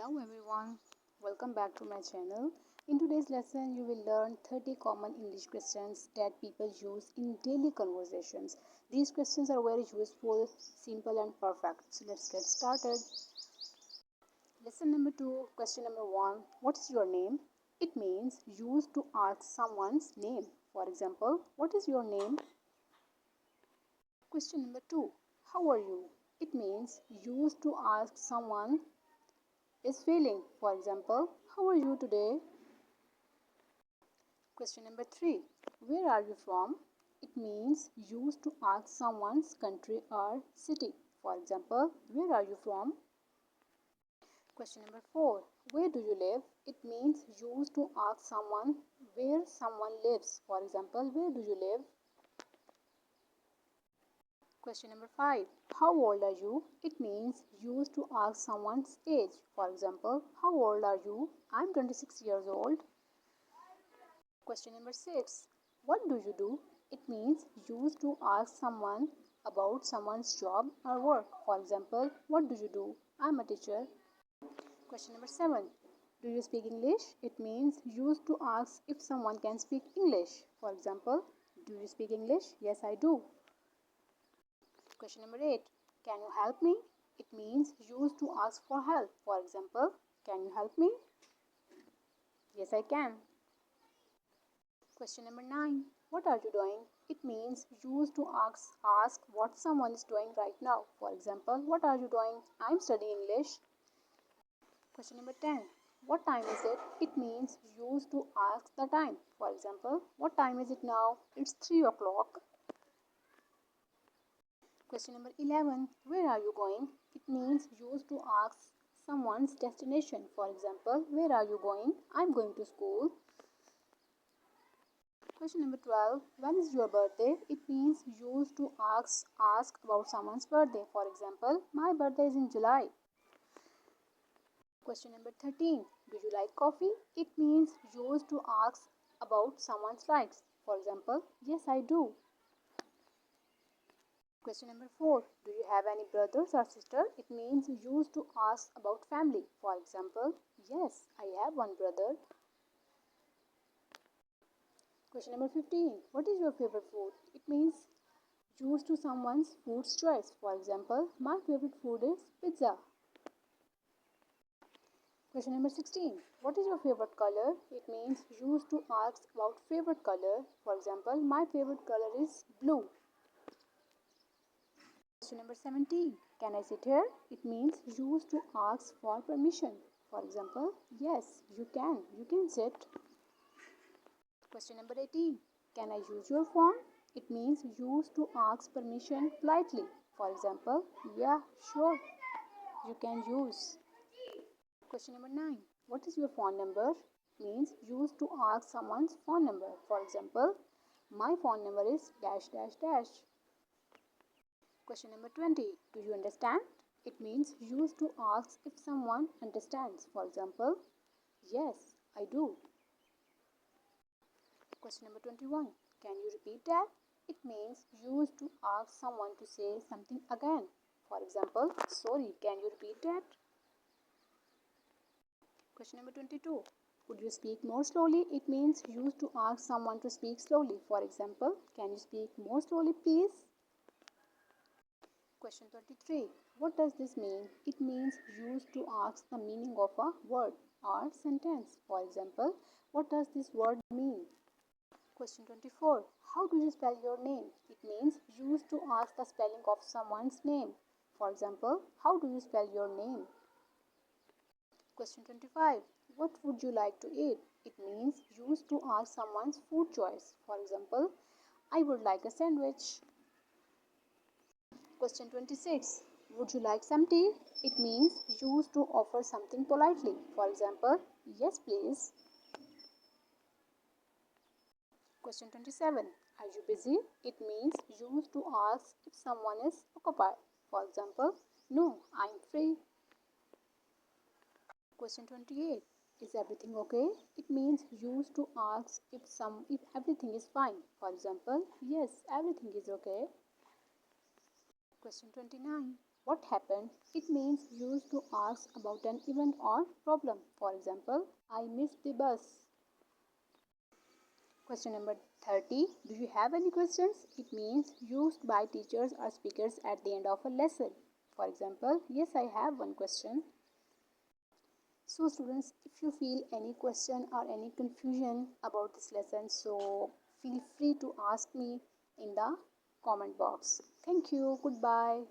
Hello everyone, welcome back to my channel. In today's lesson, you will learn 30 common English questions that people use in daily conversations. These questions are very useful, simple and perfect. So let's get started. Lesson number 2, question number 1. What is your name? It means used to ask someone's name. For example, what is your name? Question number 2. How are you? It means used to ask someone is feeling. For example, how are you today? Question number 3. Where are you from? It means used to ask someone's country or city. For example, where are you from? Question number 4. Where do you live? It means used to ask someone where someone lives. For example, where do you live? Question number 5. How old are you? It means used to ask someone's age. For example, how old are you? I'm 26 years old. Question number 6. What do you do? It means used to ask someone about someone's job or work. For example, what do you do? I'm a teacher. Question number 7. Do you speak English? It means used to ask if someone can speak English. For example, do you speak English? Yes, I do. Question number 8. Can you help me? It means used to ask for help. For example, can you help me? Yes, I can. Question number 9. What are you doing? It means used to ask what someone is doing right now. For example, what are you doing? I'm studying English. Question number 10. What time is it? It means used to ask the time. For example, what time is it now? It's 3 o'clock. Question number 11. Where are you going? It means used to ask someone's destination. For example, where are you going? I'm going to school. Question number 12. When is your birthday? It means used to ask about someone's birthday. For example, my birthday is in July. Question number 13. Do you like coffee? It means used to ask about someone's likes. For example, yes, I do. Question number 4. Do you have any brothers or sisters? It means used to ask about family. For example, yes, I have one brother. Question number 15. What is your favorite food? It means used to someone's food's choice. For example, my favorite food is pizza. Question number 16. What is your favorite color? It means used to ask about favorite color. For example, my favorite color is blue. Question number 17. Can I sit here? It means used to ask for permission. For example, yes, you can. You can sit. Question number 18. Can I use your phone? It means used to ask permission politely. For example, yeah, sure, you can use. Question number 9. What is your phone number? Means used to ask someone's phone number. For example, my phone number is dash dash dash. Question number 20. Do you understand? It means used to ask if someone understands. For example, yes, I do. Question number 21. Can you repeat that? It means used to ask someone to say something again. For example, sorry, can you repeat that? Question number 22. Could you speak more slowly? It means used to ask someone to speak slowly. For example, can you speak more slowly, please? Question 23. What does this mean? It means used to ask the meaning of a word or sentence. For example, what does this word mean? Question 24. How do you spell your name? It means used to ask the spelling of someone's name. For example, how do you spell your name? Question 25. What would you like to eat? It means used to ask someone's food choice. For example, I would like a sandwich. Question 26. Would you like some tea? It means used to offer something politely. For example, yes please. Question 27. Are you busy? It means used to ask if someone is occupied. For example, no, I'm free. Question 28. Is everything okay? It means used to ask if everything is fine. For example, yes, everything is okay. Question 29. What happened? It means used to ask about an event or problem. For example, I missed the bus. Question number 30. Do you have any questions? It means used by teachers or speakers at the end of a lesson. For example, yes, I have one question. So students, if you feel any question or any confusion about this lesson, so feel free to ask me in the comment box. Thank you. Goodbye.